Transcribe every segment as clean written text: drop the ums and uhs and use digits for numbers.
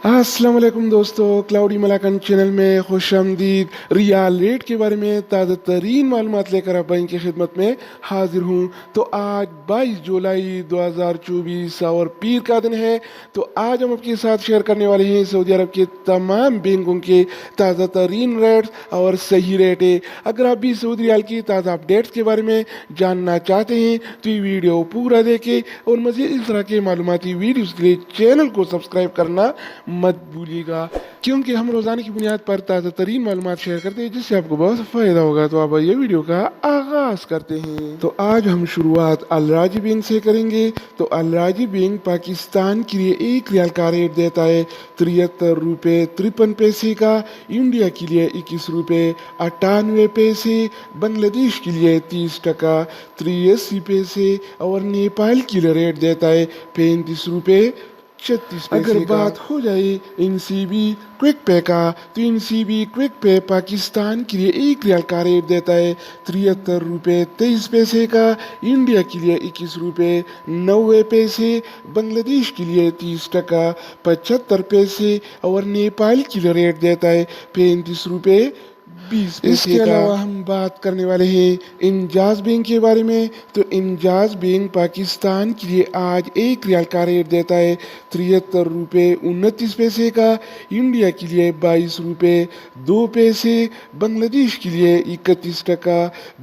अस्सलाम वालेकुम दोस्तों, क्लाउडी मलाकन चैनल में खुश आमदीद। रियाल रेट के बारे में ताज़ा तरीन मालूमात लेकर आप भाई की खिदमत में हाजिर हूँ। तो आज 22 जुलाई 2024 और पीर का दिन है। तो आज हम आपके साथ शेयर करने वाले हैं सऊदी अरब के तमाम बैंकों के ताज़ा तरीन रेट्स और सही रेटें। अगर आप भी सऊदी रियाल की ताज़ा अपडेट्स के बारे में जानना चाहते हैं तो ये वीडियो पूरा देखें और मज़ीद इस तरह के मालूमाती वीडियोज़ के लिए चैनल को सब्सक्राइब करना मत भूलिएगा, क्योंकि हम रोज़ाना की बुनियाद पर ताज़ा तरीन मालूमात शेयर करते हैं जिससे आपको बहुत फ़ायदा होगा। तो आप ये वीडियो का आगाज़ करते हैं। तो आज हम शुरुआत अल राजी बैंक से करेंगे। तो अल राजी बैंक पाकिस्तान के लिए एक रियाल का रेट देता है 73 रुपये 53 पैसे का, इंडिया के लिए 21 रुपये 98 पैसे, बांग्लादेश के लिए 30 टका 83 पैसे और नेपाल के लिए रेट देता है 35 रुपये 36 पैसे। अगर बात हो जाए एनसीबी क्विक पे का, तो एनसीबी क्विक पे पाकिस्तान के लिए एक रियाल का रेट देता है 73 रुपये 23 पैसे का, इंडिया के लिए 21 रुपये 90 पैसे, बांग्लादेश के लिए 30 टका 75 पैसे और नेपाल के लिए रेट देता है 35 रुपये 20 पैसे। इसके अलावा हम बात करने वाले हैं इंजाज बैंक के बारे में। तो इंजाज बैंक पाकिस्तान के लिए आज एक रियाल का रेट देता है 73 रुपये 29 पैसे का, इंडिया के लिए 22 रुपये 2 पैसे, बांग्लादेश के लिए 31 टका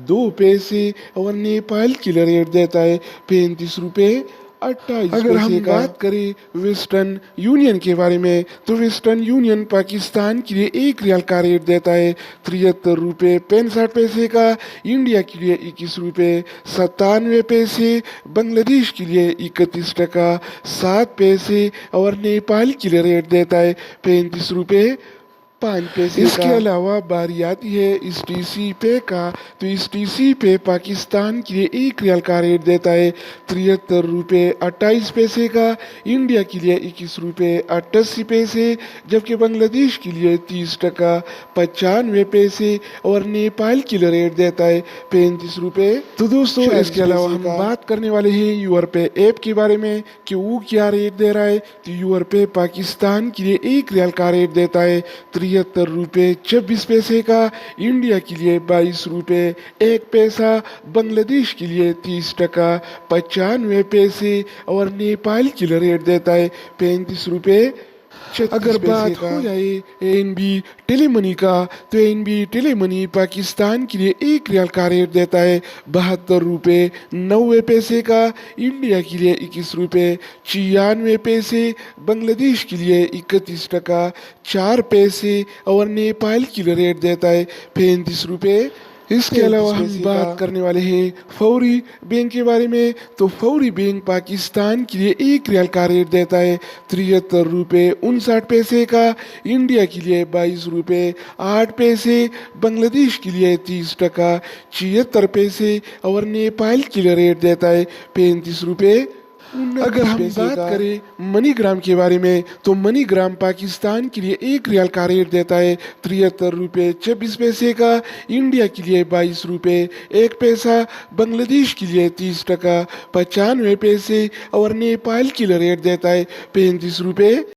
2 पैसे और नेपाल के लिए रेट देता है 35 रुपये 28 पैसे। अगर हम बात करें वेस्टर्न यूनियन के बारे में, तो वेस्टर्न यूनियन पाकिस्तान के लिए एक रियाल का रेट देता है 73 रुपये 65 पैसे का, इंडिया के लिए 21 रुपये 97 पैसे, बांग्लादेश के लिए 31 टका 7 पैसे और नेपाल के लिए रेट देता है 35 रुपये 5 पैसे। इसके अलावा बारी आती है इस टीसी पे का। तो इस टीसी पे पाकिस्तान के लिए एक रियाल का रेट देता है 73 रुपये 28 पैसे का, इंडिया के लिए 21 रुपये 88 पैसे, जबकि बांग्लादेश के लिए 30 टका 95 पैसे और नेपाल के लिए रेट देता है 35 रुपये। तो दोस्तों इसके अलावा हम बात करने वाले हैं यूर पे ऐप के बारे में कि वो क्या रेट दे रहा है। तो यूर पे पाकिस्तान के लिए एक रियाल का रेट देता है 73 रुपये 26 पैसे का, इंडिया के लिए 22 रुपये 1 पैसा, बांग्लादेश के लिए 30 टका 95 पैसे और नेपाल के लिए रेट देता है 35 रुपये 36 पैसे। अगर बात हो जाए एनबी टेलीमनी का, तो एनबी टेलीमनी पाकिस्तान के लिए एक रियाल का रेट देता है 72 रुपये 90 पैसे का, इंडिया के लिए 21 रुपये 96 पैसे, बांग्लादेश के लिए 31 टका 4 पैसे और नेपाल के लिए रेट देता है 35 रुपये। इसके अलावा हम बात करने वाले हैं फौरी बैंक के बारे में। तो फौरी बैंक पाकिस्तान के लिए एक रियाल का रेट देता है 73 रुपये 59 पैसे का, इंडिया के लिए 22 रुपये 8 पैसे, बांग्लादेश के लिए 30 टका 76 पैसे और नेपाल के लिए रेट देता है 35 रुपये। अगर हम बात करें मनीग्राम के बारे में, तो मनीग्राम पाकिस्तान के लिए एक रियाल का रेट देता है 73 रुपये 26 पैसे का, इंडिया के लिए 22 रुपये 1 पैसा, बांग्लादेश के लिए 30 टका 95 पैसे और नेपाल के लिए रेट देता है 35 रुपये।